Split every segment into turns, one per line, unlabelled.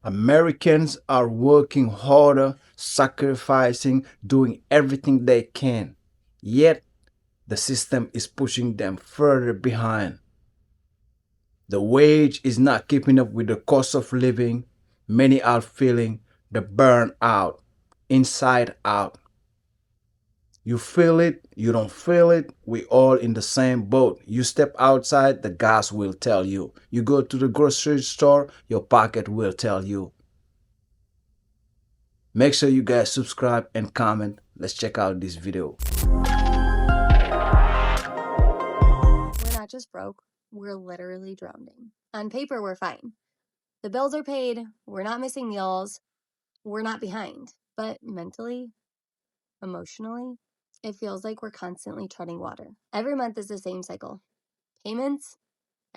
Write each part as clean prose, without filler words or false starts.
Americans are working harder, sacrificing, doing everything they can. Yet, the system is pushing them further behind. The wage is not keeping up with the cost of living. Many are feeling the burnout, inside out. You feel it, you don't feel it, we all in the same boat. You step outside, the gas will tell you. You go to the grocery store, your pocket will tell you. Make sure you guys subscribe and comment. Let's check out this video.
We're not just broke, we're literally drowning. On paper, we're fine. The bills are paid, we're not missing meals, we're not behind. But mentally, emotionally, it feels like we're constantly treading water. Every month is the same cycle: payments,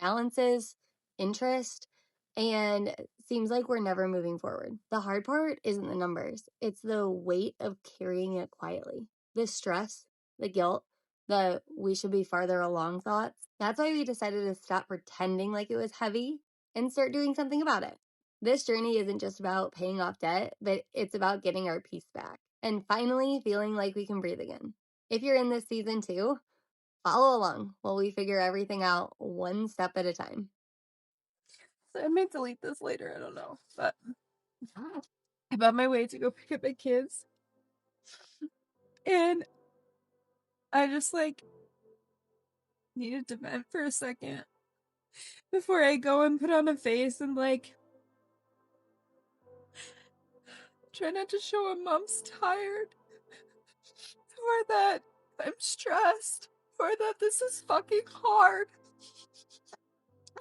balances, interest, and it seems like we're never moving forward. The hard part isn't the numbers, it's the weight of carrying it quietly. The stress, the guilt, the we should be farther along thoughts. That's why we decided to stop pretending like it was heavy and start doing something about it. This journey isn't just about paying off debt, but it's about getting our peace back and finally feeling like we can breathe again. If you're in this season too, follow along while we figure everything out one step at a time.
So I may delete this later, I don't know. But I'm on my way to go pick up my kids. And I just needed to vent for a second before I go and put on a face and try not to show a mom's tired. Or that I'm stressed. Or that this is fucking hard.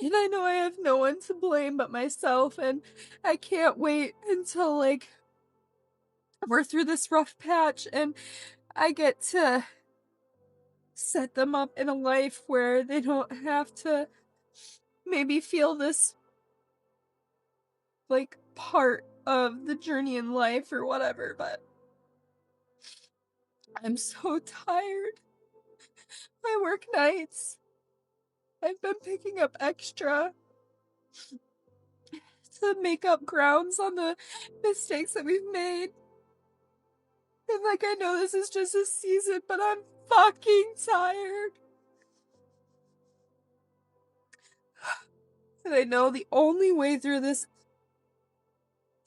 And I know I have no one to blame but myself, and I can't wait until we're through this rough patch and I get to set them up in a life where they don't have to maybe feel this part of the journey in life or whatever. But I'm so tired. I work nights. I've been picking up extra to make up grounds on the mistakes that we've made. And I know this is just a season, but I'm fucking tired. And I know the only way through this,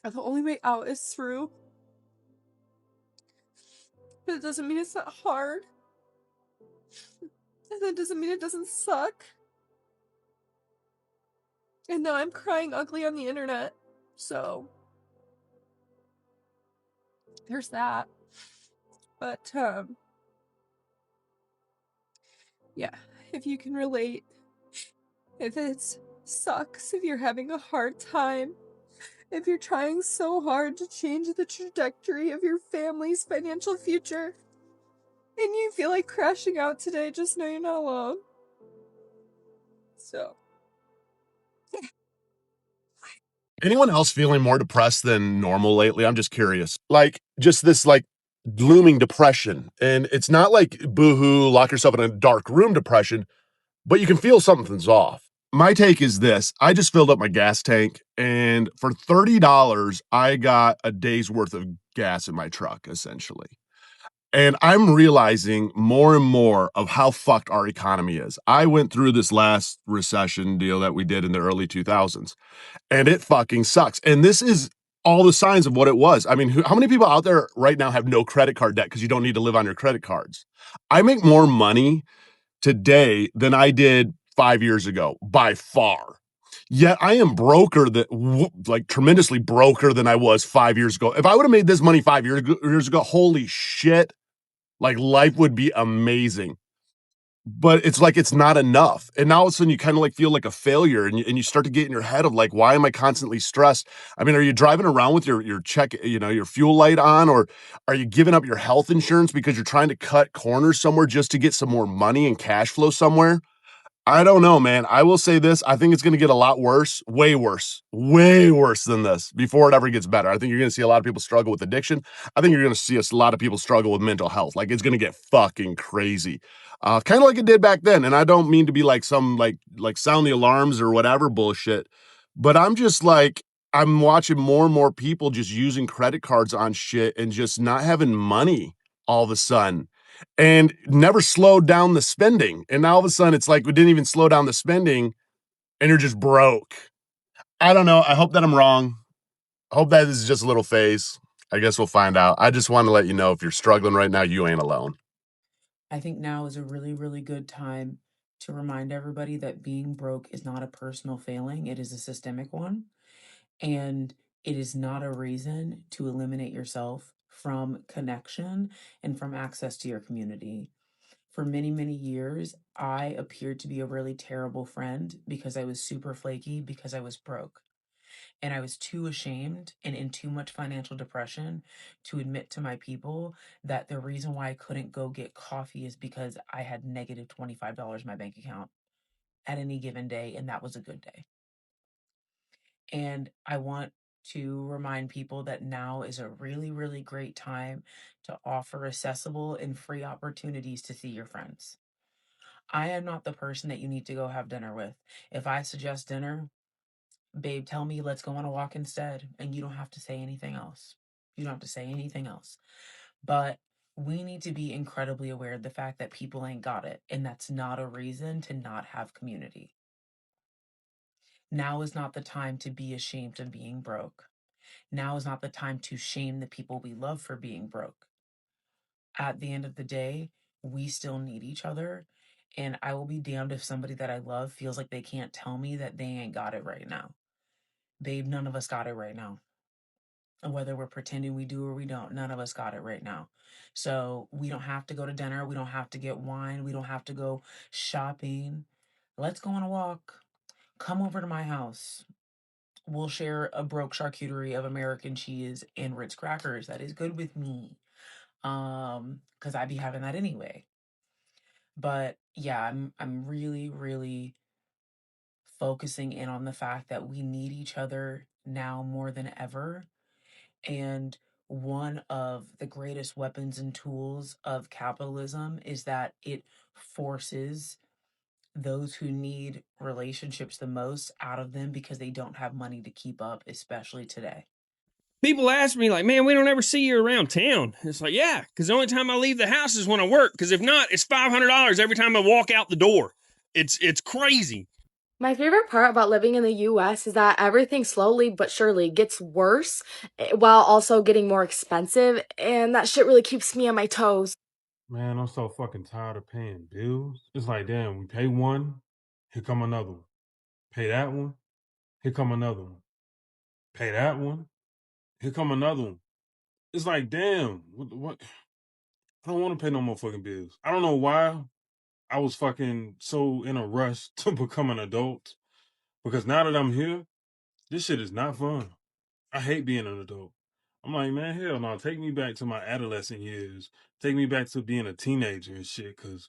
or the only way out, is through. But it doesn't mean it's not hard. And that doesn't mean it doesn't suck. And now I'm crying ugly on the internet. So there's that. But yeah, if you can relate, if it sucks, if you're having a hard time, if you're trying so hard to change the trajectory of your family's financial future, and you feel like crashing out today, just know you're not alone. So.
Anyone else feeling more depressed than normal lately? I'm just curious. Just this looming depression. And it's not like boohoo, lock yourself in a dark room depression, but you can feel something's off. My take is this. I just filled up my gas tank, and for $30, I got a day's worth of gas in my truck, essentially. And I'm realizing more and more of how fucked our economy is. I went through this last recession deal that we did in the early 2000s, and it fucking sucks. And this is all the signs of what it was. I mean, how many people out there right now have no credit card debt because you don't need to live on your credit cards? I make more money today than I did 5 years ago, by far. Yet I am tremendously broker than I was 5 years ago. If I would have made this money 5 years ago, holy shit, life would be amazing. But it's not enough. And now all of a sudden you kind of feel like a failure, and you start to get in your head of why am I constantly stressed? I mean, are you driving around with your check, your fuel light on, or are you giving up your health insurance because you're trying to cut corners somewhere just to get some more money and cash flow somewhere? I don't know, man. I will say this. I think it's going to get a lot worse, way worse than this before it ever gets better. I think you're going to see a lot of people struggle with addiction. I think you're going to see a lot of people struggle with mental health. It's going to get fucking crazy. Kind of like it did back then. And I don't mean to be some sound the alarms or whatever bullshit, but I'm just I'm watching more and more people just using credit cards on shit and just not having money all of a sudden and never slowed down the spending. And now all of a sudden it's like we didn't even slow down the spending and you're just broke. I don't know. I hope that I'm wrong. I hope that this is just a little phase. I guess we'll find out. I just want to let you know if you're struggling right now, you ain't alone.
I think now is a really, really good time to remind everybody that being broke is not a personal failing, it is a systemic one. And it is not a reason to eliminate yourself from connection and from access to your community. For many, many years, I appeared to be a really terrible friend because I was super flaky because I was broke. And I was too ashamed and in too much financial depression to admit to my people that the reason why I couldn't go get coffee is because I had negative $25 in my bank account at any given day, and that was a good day. And I want to remind people that now is a really, really great time to offer accessible and free opportunities to see your friends. I am not the person that you need to go have dinner with. If I suggest dinner, babe, tell me let's go on a walk instead. And you don't have to say anything else. You don't have to say anything else. But we need to be incredibly aware of the fact that people ain't got it. And that's not a reason to not have community. Now is not the time to be ashamed of being broke. Now is not the time to shame the people we love for being broke. At the end of the day, we still need each other. And I will be damned if somebody that I love feels like they can't tell me that they ain't got it right now. Babe, none of us got it right now. And whether we're pretending we do or we don't, none of us got it right now. So we don't have to go to dinner. We don't have to get wine. We don't have to go shopping. Let's go on a walk. Come over to my house. We'll share a broke charcuterie of American cheese and Ritz crackers. That is good with me. Because I'd be having that anyway. But yeah, I'm really, really focusing in on the fact that we need each other now more than ever. And one of the greatest weapons and tools of capitalism is that it forces those who need relationships the most out of them because they don't have money to keep up, especially today.
People ask me, like, man, we don't ever see you around town. It's like, yeah, because the only time I leave the house is when I work. Because if not, it's $500 every time I walk out the door. It's crazy.
My favorite part about living in the US is that everything slowly but surely gets worse while also getting more expensive, and that shit really keeps me on my toes.
Man, I'm so fucking tired of paying bills. It's like, damn, we pay one, here come another one. Pay that one, here come another one. Pay that one, here come another one. It's like, damn, what? I don't want to pay no more fucking bills. I don't know why I was fucking so in a rush to become an adult. Because now that I'm here, this shit is not fun. I hate being an adult. I'm like, man, hell no, take me back to my adolescent years. Take me back to being a teenager and shit, because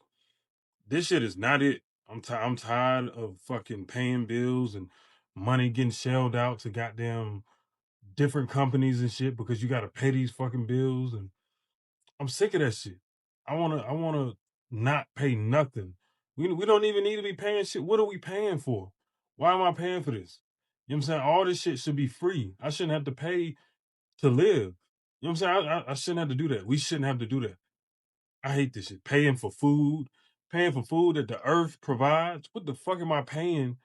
this shit is not it. I'm tired of fucking paying bills and money getting shelled out to goddamn different companies and shit because you got to pay these fucking bills, and I'm sick of that shit. I wanna not pay nothing. We don't even need to be paying shit. What are we paying for? Why am I paying for this? You know what I'm saying? All this shit should be free. I shouldn't have to pay to live. You know what I'm saying? I shouldn't have to do that. We shouldn't have to do that. I hate this shit. Paying for food that the earth provides. What the fuck am I paying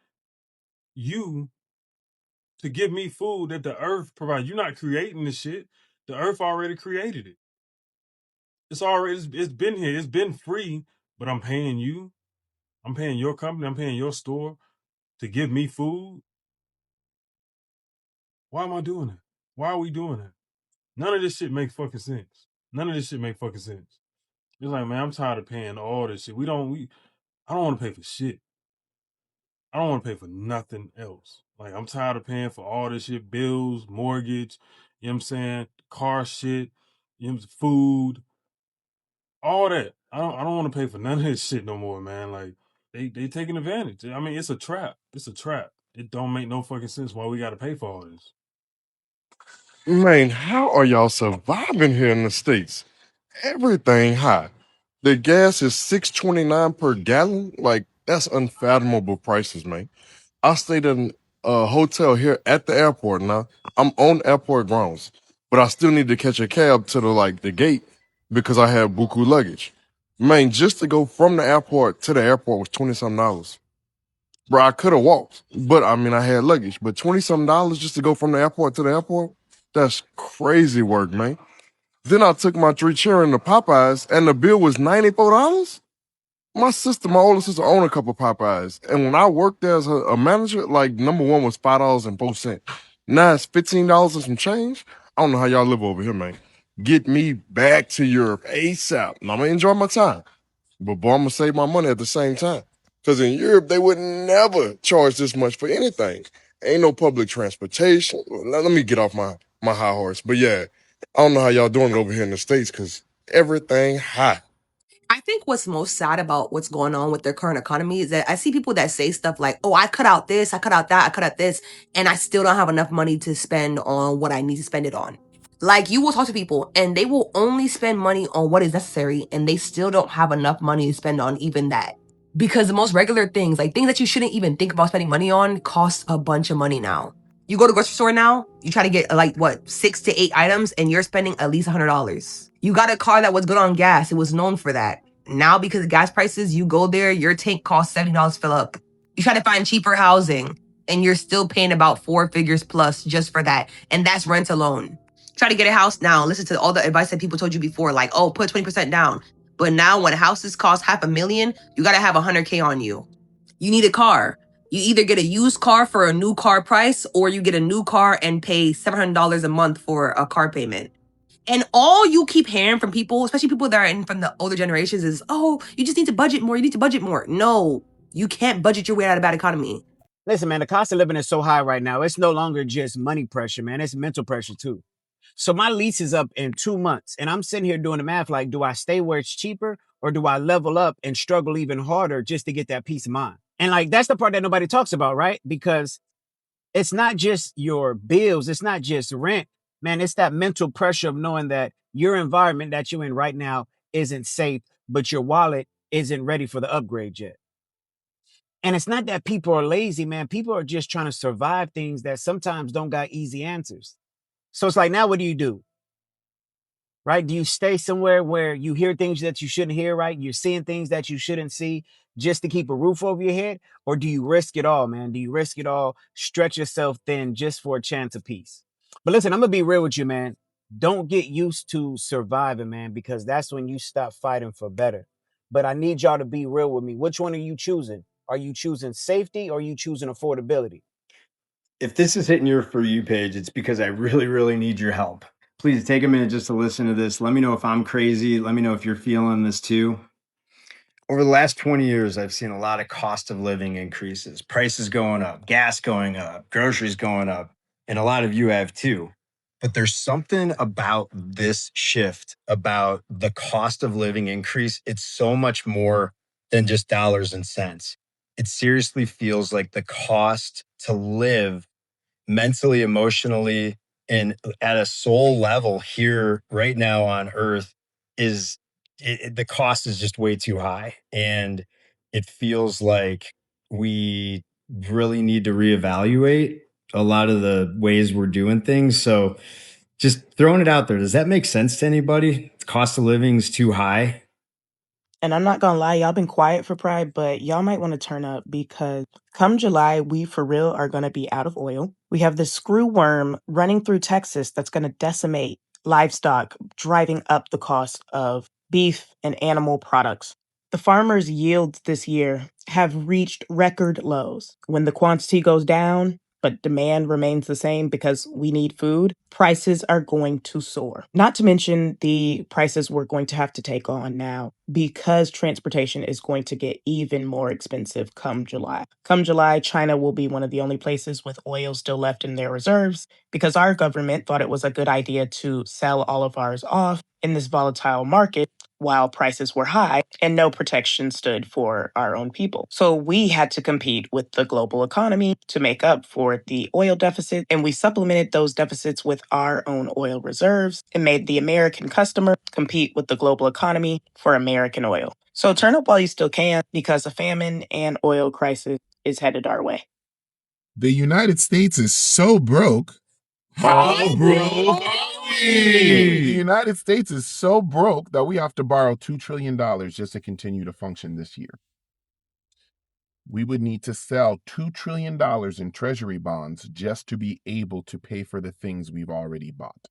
you to give me food that the earth provides? You're not creating this shit. The earth already created it. It's been here. It's been free, but I'm paying you. I'm paying your company. I'm paying your store to give me food. Why am I doing that? Why are we doing that? None of this shit makes fucking sense. None of this shit makes fucking sense. It's like, man, I'm tired of paying all this shit. I don't want to pay for shit. I don't want to pay for nothing else. Like, I'm tired of paying for all this shit, bills, mortgage, you know what I'm saying, car shit, you know, food, all that. I don't want to pay for none of this shit no more, man. Like, they taking advantage. I mean, it's a trap. It's a trap. It don't make no fucking sense why we got to pay for all this.
Man, how are y'all surviving here in the States? Everything high. The gas is $6.29 per gallon. Like, that's unfathomable prices, man. I stayed in a hotel here at the airport now. I'm on airport grounds, but I still need to catch a cab to the gate because I have buku luggage. Man, just to go from the airport to the airport was $20 something. Bro, I could have walked, but I mean I had luggage. But $20 something just to go from the airport to the airport? That's crazy work, man. Then I took my three children to Popeyes and the bill was $94. My sister, my older sister, owned a couple Popeyes, and when I worked there as a manager, like number one was $5.04. Now it's $15 and some change. I don't know how y'all live over here, man. Get me back to Europe ASAP. And I'm gonna enjoy my time, but boy, I'm gonna save my money at the same time. Cause in Europe they would never charge this much for anything. Ain't no public transportation. Let me get off my high horse. But yeah, I don't know how y'all doing it over here in the States, cause everything high.
I think what's most sad about what's going on with their current economy is that I see people that say stuff like, oh, I cut out this, I cut out that, I cut out this, and I still don't have enough money to spend on what I need to spend it on. Like, you will talk to people and they will only spend money on what is necessary, and they still don't have enough money to spend on even that. Because the most regular things, like things that you shouldn't even think about spending money on, cost a bunch of money now. You go to the grocery store now, you try to get like what, 6 to 8 items, and you're spending at least $100. You got a car that was good on gas, it was known for that. Now, because of gas prices, you go there, your tank costs $70 to fill up. You try to find cheaper housing, and you're still paying about 4 figures plus just for that. And that's rent alone. Try to get a house now. Listen to all the advice that people told you before, like, oh, put 20% down. But now when houses cost $500,000, you gotta have $100K on you. You need a car. You either get a used car for a new car price, or you get a new car and pay $700 a month for a car payment. And all you keep hearing from people, especially people that are in from the older generations, is, oh, you just need to budget more. You need to budget more. No, you can't budget your way out of a bad economy.
Listen, man, the cost of living is so high right now. It's no longer just money pressure, man. It's mental pressure too. So my lease is up in 2 months, and I'm sitting here doing the math like, do I stay where it's cheaper or do I level up and struggle even harder just to get that peace of mind? And like, that's the part that nobody talks about, right? Because it's not just your bills, it's not just rent, man. It's that mental pressure of knowing that your environment that you're in right now isn't safe, but your wallet isn't ready for the upgrade yet. And it's not that people are lazy, man. People are just trying to survive things that sometimes don't got easy answers. So it's like, now what do? Right? Do you stay somewhere where you hear things that you shouldn't hear, right? You're seeing things that you shouldn't see just to keep a roof over your head? Or do you risk it all, man? Do you risk it all, stretch yourself thin just for a chance of peace? But listen, I'm going to be real with you, man. Don't get used to surviving, man, because that's when you stop fighting for better. But I need y'all to be real with me. Which one are you choosing? Are you choosing safety or are you choosing affordability?
If this is hitting your For You page, it's because I really, really need your help. Please take a minute just to listen to this. Let me know if I'm crazy. Let me know if you're feeling this too. Over the last 20 years, I've seen a lot of cost of living increases, prices going up, gas going up, groceries going up, and a lot of you have too. But there's something about this shift, about the cost of living increase. It's so much more than just dollars and cents. It seriously feels like the cost to live mentally, emotionally, and at a soul level here right now on earth is the cost is just way too high. And it feels like we really need to reevaluate a lot of the ways we're doing things. So just throwing it out there. Does that make sense to anybody? The cost of living is too high.
And I'm not gonna lie, y'all been quiet for Pride, but y'all might want to turn up because come July, we for real are gonna be out of oil. We have this screw worm running through Texas that's gonna decimate livestock, driving up the cost of beef and animal products. The farmers' yields this year have reached record lows. When the quantity goes down, but demand remains the same because we need food, prices are going to soar. Not to mention the prices we're going to have to take on now because transportation is going to get even more expensive come July. Come July, China will be one of the only places with oil still left in their reserves because our government thought it was a good idea to sell all of ours off in this volatile market while prices were high and no protection stood for our own people. So we had to compete with the global economy to make up for the oil deficit, and we supplemented those deficits with our own oil reserves and made the American customer compete with the global economy for American oil. So turn up while you still can because a famine and oil crisis is headed our way.
The United States is so broke.
How broke are
The
we?
United States is so broke that we have to borrow $2 trillion just to continue to function this year. We would need to sell $2 trillion in treasury bonds just to be able to pay for the things we've already bought.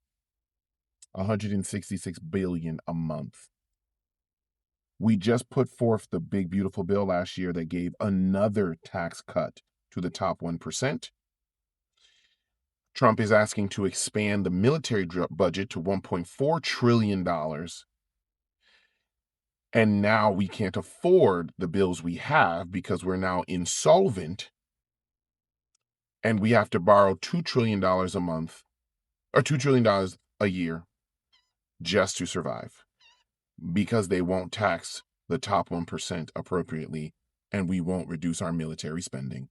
166 billion a month. We just put forth the big beautiful bill last year that gave another tax cut to the top 1%. Trump is asking to expand the military budget to $1.4 trillion. And now we can't afford the bills we have because we're now insolvent. And we have to borrow $2 trillion a month or $2 trillion a year just to survive because they won't tax the top 1% appropriately and we won't reduce our military spending.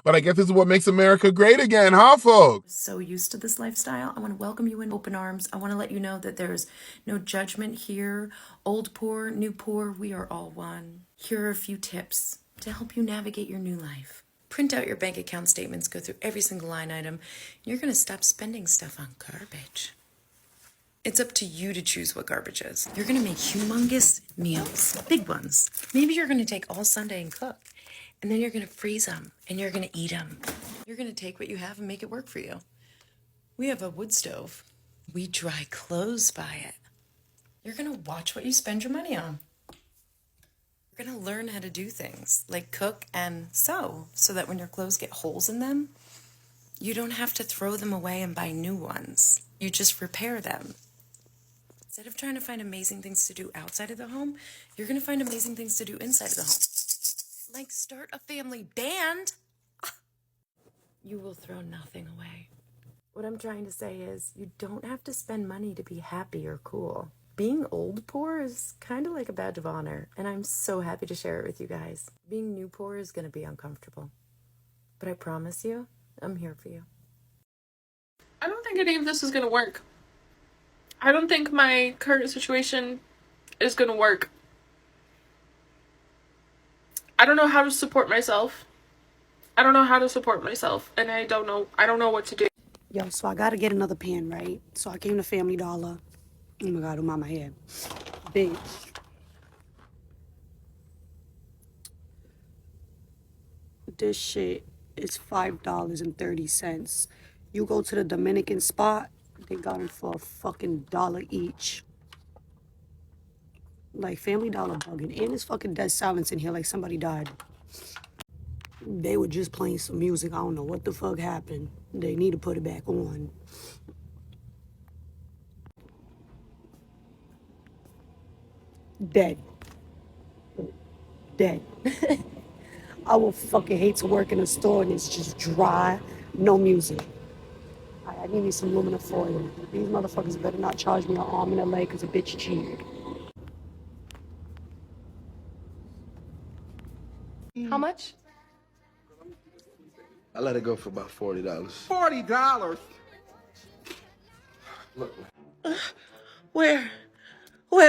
But I guess this is what makes America great again, huh, folks?
So used to this lifestyle. I want to welcome you in open arms. I want to let you know that there's no judgment here. Old poor, new poor, we are all one. Here are a few tips to help you navigate your new life. Print out your bank account statements, go through every single line item. You're going to stop spending stuff on garbage. It's up to you to choose what garbage is. You're going to make humongous meals, big ones. Maybe you're going to take all Sunday and cook. And then you're going to freeze them and you're going to eat them. You're going to take what you have and make it work for you. We have a wood stove. We dry clothes by it. You're going to watch what you spend your money on. You're going to learn how to do things like cook and sew so that when your clothes get holes in them, you don't have to throw them away and buy new ones. You just repair them. Instead of trying to find amazing things to do outside of the home, you're going to find amazing things to do inside of the home. Like start a family band. You will throw nothing away. What I'm trying to say is you don't have to spend money to be happy or cool. Being old poor is kind of like a badge of honor, and I'm so happy to share it with you guys. Being new poor is going to be uncomfortable, but I promise you, I'm here for you.
I don't think any of this is going to work. I don't think my current situation is going to work. I don't know how to support myself. I don't know how to support myself, and I don't know what to do.
Yo, so I gotta get another pen, right? So I came to Family Dollar. Oh my god, I'm on my head. Bitch. This shit is $5.30. You go to the Dominican spot, they got them for a fucking dollar each. Like Family Dollar bugging. And it's fucking dead silence in here like somebody died. They were just playing some music. I don't know what the fuck happened. They need to put it back on. Dead. Dead. I would fucking hate to work in a store and it's just dry, no music. I need me some aluminum foil. These motherfuckers better not charge me an arm and a leg because a bitch cheap.
How much?
I let it go for about $40.
$40?
Look.
Where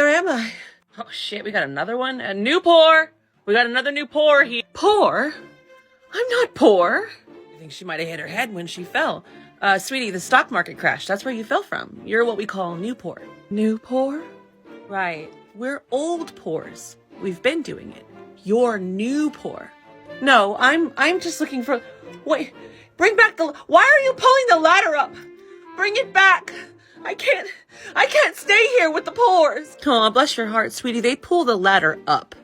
am I? Oh shit, we got another one? A new poor! We got another new poor here. Poor? I'm not poor. I think she might have hit her head when she fell. Sweetie, the stock market crashed. That's where you fell from. You're what we call new poor. New poor? Right. We're old poors. We've been doing it. You're new poor. No, I'm just looking for... Wait, bring back the... Why are you pulling the ladder up? Bring it back. I can't stay here with the poors. Oh, bless your heart, sweetie. They pull the ladder up.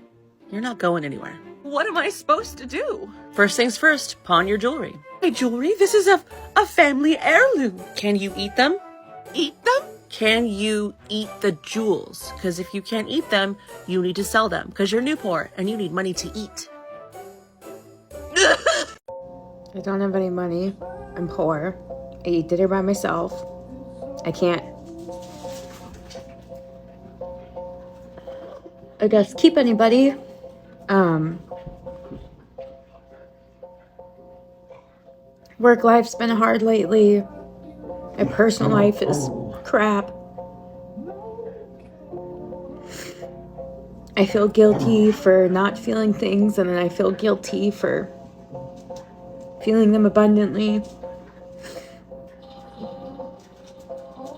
You're not going anywhere. What am I supposed to do? First things first, pawn your jewelry. My jewelry? This is a family heirloom. Can you eat them? Eat them? Can you eat the jewels? Because if you can't eat them, you need to sell them. Because you're new poor and you need money to eat.
I don't have any money. I'm poor. I eat dinner by myself. I can't, I guess, keep anybody. Work life's been hard lately. My personal life is crap. I feel guilty for not feeling things, and then I feel guilty for feeling them abundantly.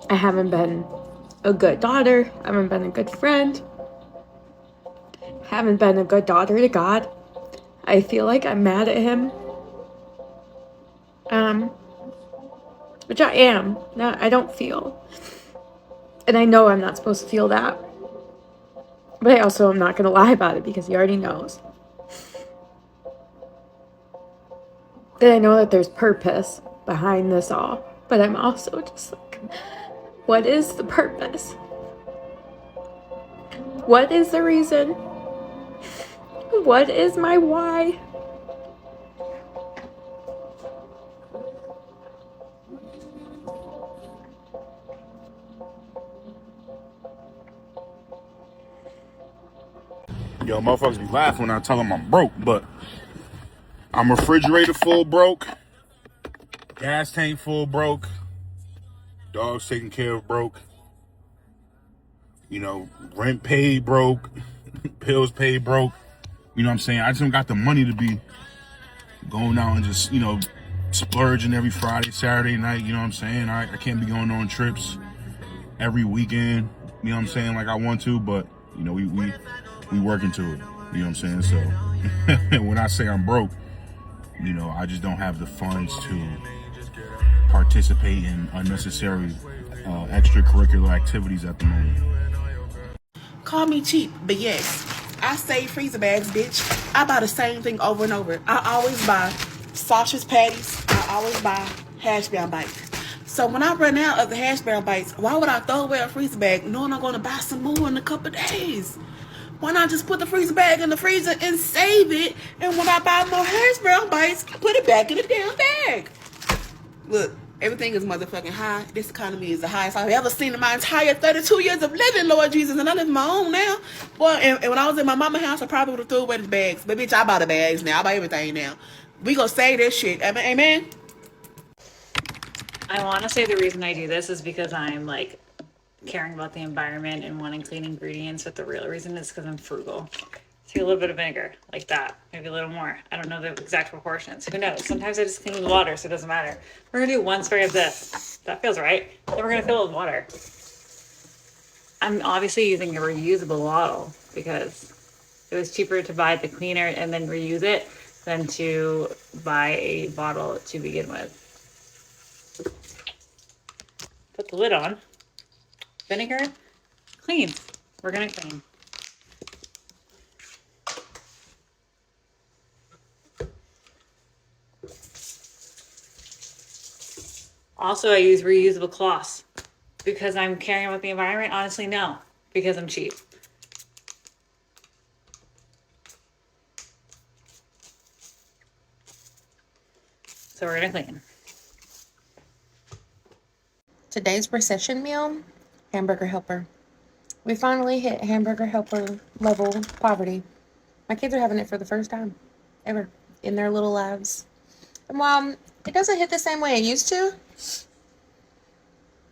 I haven't been a good daughter. I haven't been a good friend. Haven't been a good daughter to God. I feel like I'm mad at him. Which I am. No, I don't feel. And I know I'm not supposed to feel that. But I also am not going to lie about it because he already knows. And I know that there's purpose behind this all. But I'm also just like, what is the purpose? What is the reason? What is my why?
Yo, motherfuckers be laughing when I tell them I'm broke, but I'm refrigerator full broke, gas tank full broke, dogs taken care of broke, rent paid broke, bills paid broke. You know what I'm saying? I just don't got the money to be going out and just, splurging every Friday, Saturday night. You know what I'm saying? I can't be going on trips every weekend. You know what I'm saying? Like I want to, but we working to it. You know what I'm saying? So when I say I'm broke, I just don't have the funds to participate in unnecessary extracurricular activities at the moment.
Call me cheap, but yes, I save freezer bags, bitch. I buy the same thing over and over. I always buy sausage patties. I always buy hash brown bites. So when I run out of the hash brown bites, why would I throw away a freezer bag knowing I'm going to buy some more in a couple of days? Why not just put the freezer bag in the freezer and save it, and when I buy more hash brown bites, put it back in the damn bag? Look, everything is motherfucking high. This economy is the highest I've ever seen in my entire 32 years of living, Lord Jesus. And I live my own now. Boy, and when I was in my mama's house, I probably would have threw away the bags. But bitch, I buy the bags now. I buy everything now. We gonna save this shit. Amen?
I want to say the reason I do this is because I'm like caring about the environment and wanting clean ingredients, but the real reason is because I'm frugal. See a little bit of vinegar, like that, maybe a little more. I don't know the exact proportions. Who knows? Sometimes I just clean with water, so it doesn't matter. We're gonna do one spray of this. That feels right. Then we're gonna fill it with water. I'm obviously using a reusable bottle because it was cheaper to buy the cleaner and then reuse it than to buy a bottle to begin with. Put the lid on. Vinegar, clean. We're gonna clean. Also, I use reusable cloths because I'm caring about the environment. Honestly, no, because I'm cheap. So we're gonna clean.
Today's recession meal, hamburger helper. We finally hit hamburger helper level poverty. My kids are having it for the first time ever in their little lives. And while it doesn't hit the same way it used to,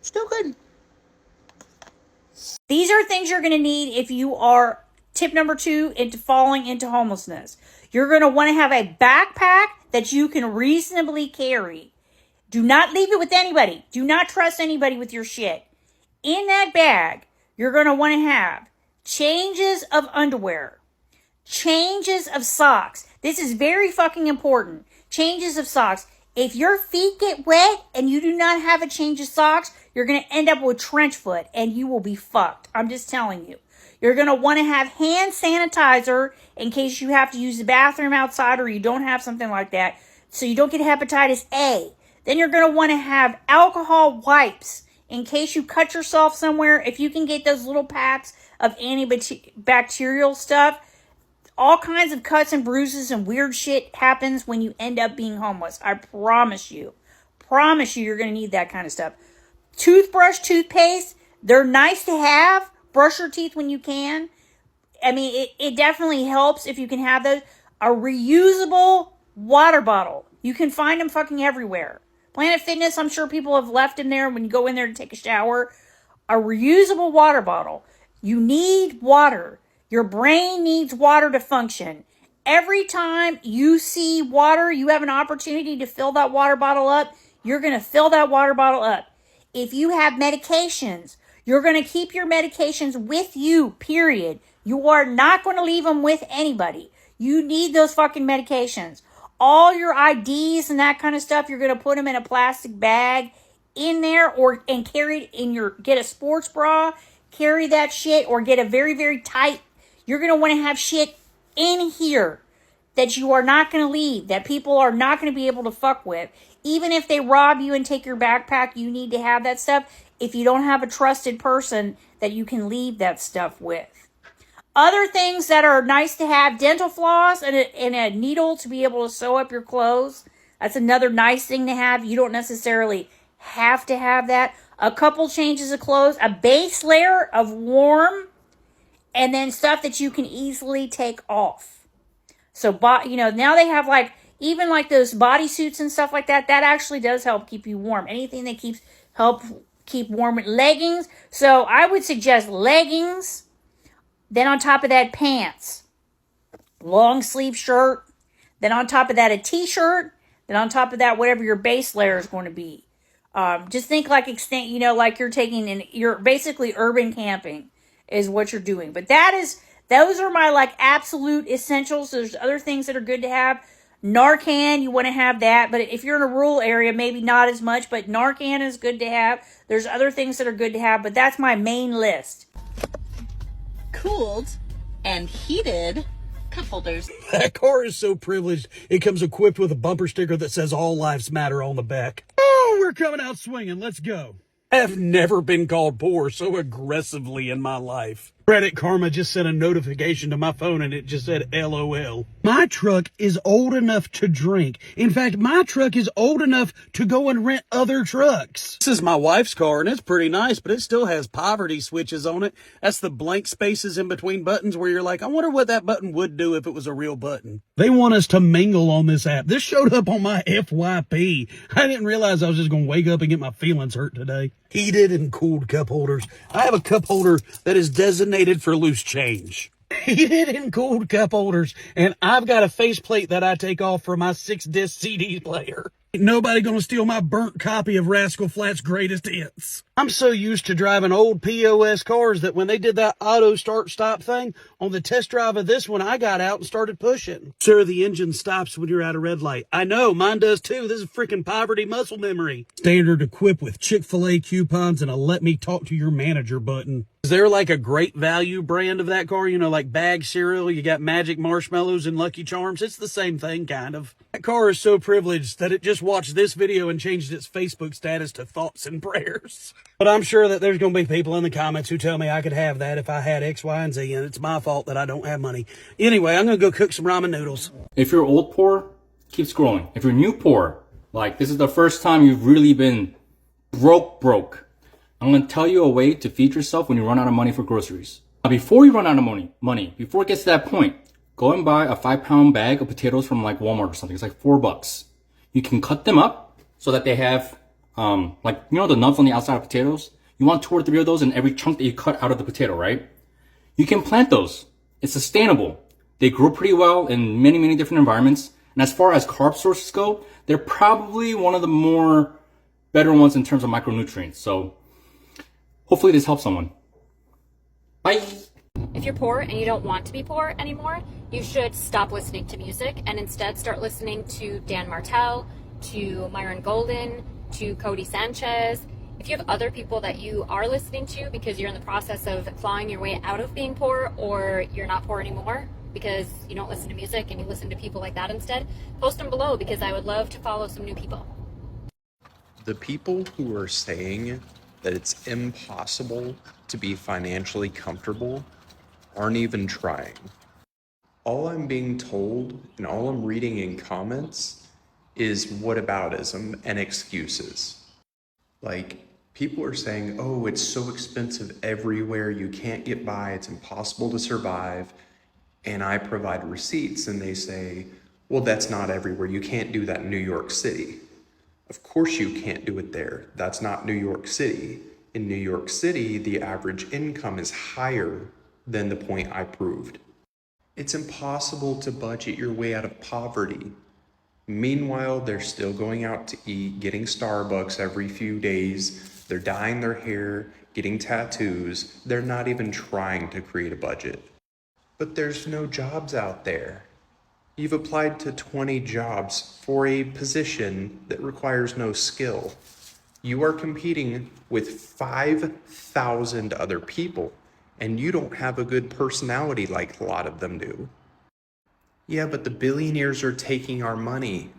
still good.
These are things you're going to need if you are, tip number 2, into falling into homelessness. You're going to want to have a backpack that you can reasonably carry. Do not leave it with anybody. Do not trust anybody with your shit. In that bag, you're going to want to have changes of underwear, changes of socks. This is very fucking important. Changes of socks. If your feet get wet and you do not have a change of socks, you're going to end up with trench foot and you will be fucked. I'm just telling you. You're going to want to have hand sanitizer in case you have to use the bathroom outside or you don't have something like that, so you don't get hepatitis A. Then you're going to want to have alcohol wipes in case you cut yourself somewhere. If you can get those little packs of antibacterial stuff, all kinds of cuts and bruises and weird shit happens when you end up being homeless. I promise you. Promise you, you're going to need that kind of stuff. Toothbrush, toothpaste, they're nice to have. Brush your teeth when you can. I mean, it definitely helps if you can have those. A reusable water bottle. You can find them fucking everywhere. Planet Fitness, I'm sure people have left in there when you go in there to take a shower. A reusable water bottle. You need water. Your brain needs water to function. Every time you see water, you have an opportunity to fill that water bottle up, you're going to fill that water bottle up. If you have medications, you're going to keep your medications with you, period. You are not going to leave them with anybody. You need those fucking medications. All your IDs and that kind of stuff, you're going to put them in a plastic bag in there, or and carry it in your, get a sports bra, carry that shit, or get a very, very tight. You're going to want to have shit in here that you are not going to leave, that people are not going to be able to fuck with. Even if they rob you and take your backpack, you need to have that stuff if you don't have a trusted person that you can leave that stuff with. Other things that are nice to have: dental floss and a needle to be able to sew up your clothes. That's another nice thing to have. You don't necessarily have to have that. A couple changes of clothes, a base layer of warm, and then stuff that you can easily take off. So, now they have even those bodysuits and stuff like that. That actually does help keep you warm. Anything that help keep warm. Leggings. So I would suggest leggings. Then on top of that, pants, long sleeve shirt. Then on top of that, a t-shirt. Then on top of that, whatever your base layer is going to be. Just think like like you're basically urban camping is what you're doing. But those are my absolute essentials. There's other things that are good to have. Narcan, you want to have that. But if you're in a rural area, maybe not as much. But Narcan is good to have. There's other things that are good to have. But that's my main list.
Cooled and heated cup holders.
That car is so privileged, it comes equipped with a bumper sticker that says "All Lives Matter" on the back. Oh, we're coming out swinging. Let's go. I've never been called poor so aggressively in my life. Credit Karma just sent a notification to my phone and it just said LOL. My truck is old enough to drink. In fact, my truck is old enough to go and rent other trucks. This is my wife's car and it's pretty nice, but it still has poverty switches on it. That's the blank spaces in between buttons where you're like, I wonder what that button would do if it was a real button. They want us to mingle on this app. This showed up on my FYP. I didn't realize I was just going to wake up and get my feelings hurt today. Heated and cooled cup holders. I have a cup holder that is designated for loose change. Heated and cooled cup holders. And I've got a faceplate that I take off for my 6-disc CD player. Ain't nobody gonna steal my burnt copy of Rascal Flatts' Greatest Hits. I'm so used to driving old POS cars that when they did that auto start stop thing, on the test drive of this one, I got out and started pushing. Sir, the engine stops when you're at a red light. I know, mine does too. This is freaking poverty muscle memory. Standard equipped with Chick-fil-A coupons and a let me talk to your manager button. Is there like a great value brand of that car? Like bag cereal, you got Magic Marshmallows and Lucky Charms. It's the same thing, kind of. That car is so privileged that it just watched this video and changed its Facebook status to thoughts and prayers. But I'm sure that there's going to be people in the comments who tell me I could have that if I had X, Y, and Z, and it's my fault that I don't have money. Anyway, I'm going to go cook some ramen noodles.
If you're old poor, keep scrolling. If you're new poor, this is the first time you've really been broke, I'm going to tell you a way to feed yourself when you run out of money for groceries. Now, before you run out of money, before it gets to that point, go and buy a 5-pound bag of potatoes from Walmart or something. It's $4. You can cut them up so that they have, the nubs on the outside of potatoes. You want 2 or 3 of those in every chunk that you cut out of the potato, right? You can plant those. It's sustainable. They grow pretty well in many, many different environments. And as far as carb sources go, they're probably one of the more better ones in terms of micronutrients. So hopefully this helps someone. Bye.
If you're poor and you don't want to be poor anymore, you should stop listening to music and instead start listening to Dan Martell, to Myron Golden, to Cody Sanchez. If you have other people that you are listening to because you're in the process of clawing your way out of being poor, or you're not poor anymore because you don't listen to music and you listen to people like that instead, post them below because I would love to follow some new people.
The people who are saying that it's impossible to be financially comfortable aren't even trying. All I'm being told and all I'm reading in comments is whataboutism and excuses. People are saying, oh, it's so expensive everywhere, you can't get by, it's impossible to survive. And I provide receipts and they say, well, that's not everywhere. You can't do that in New York City. Of course you can't do it there. That's not New York City. In New York City, the average income is higher than the point I proved. It's impossible to budget your way out of poverty. Meanwhile, they're still going out to eat, getting Starbucks every few days. They're dyeing their hair, getting tattoos. They're not even trying to create a budget. But there's no jobs out there. You've applied to 20 jobs for a position that requires no skill. You are competing with 5,000 other people, and you don't have a good personality like a lot of them do. Yeah, but the billionaires are taking our money,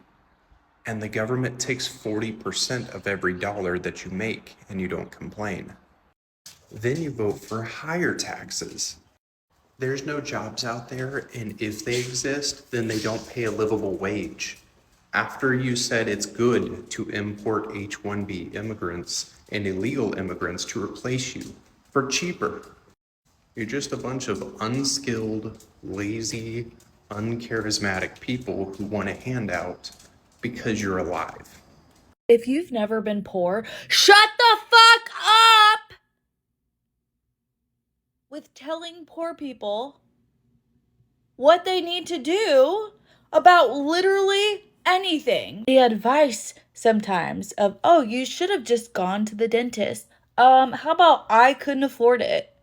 and the government takes 40% of every dollar that you make, and you don't complain. Then you vote for higher taxes. There's no jobs out there, and if they exist, then they don't pay a livable wage. After you said it's good to import H-1B immigrants and illegal immigrants to replace you for cheaper, you're just a bunch of unskilled, lazy, uncharismatic people who want a handout because you're alive.
If you've never been poor, shut the fuck up with telling poor people what they need to do about literally anything. The advice sometimes of, oh, you should have just gone to the dentist. How about I couldn't afford it?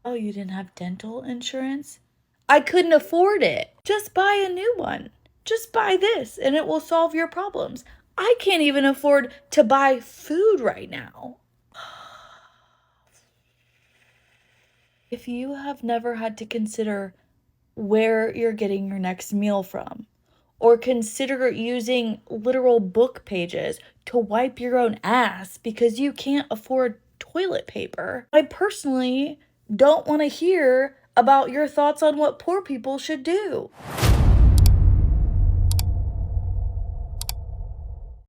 Oh, you didn't have dental insurance? I couldn't afford it. Just buy a new one. Just buy this and it will solve your problems. I can't even afford to buy food right now. If you have never had to consider where you're getting your next meal from, or consider using literal book pages to wipe your own ass because you can't afford toilet paper, I personally don't want to hear about your thoughts on what poor people should do.